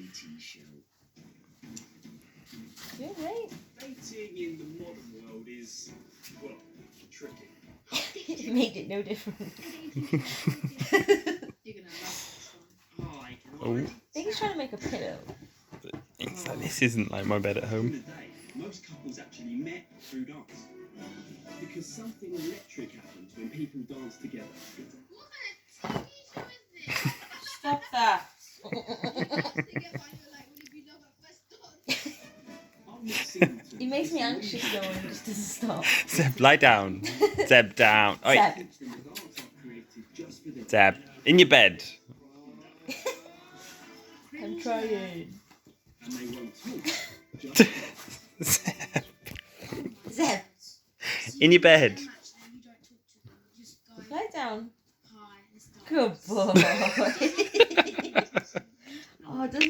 reality show. You're right. Dating in the modern world is, well, tricky. You made it no different. You're gonna love this one. I can Oh. already I think he's trying to make a pillow. But it's like, this isn't like my bed at In home. the day, most couples actually met through dance. Because something electric happens when people dance together. What kind of TV show is this? Stop that. I was thinking about you like, would it be love at first dance? I've not seen He makes me anxious though and he just doesn't stop. Zeb, lie down. Zeb, down. Oi. Zeb. Zeb, in your bed. I'm trying. And they won't talk. Zeb, Zeb, in your bed. You don't talk to them. You just go, lie down. hi, let's dance. Good boy. Oh, doesn't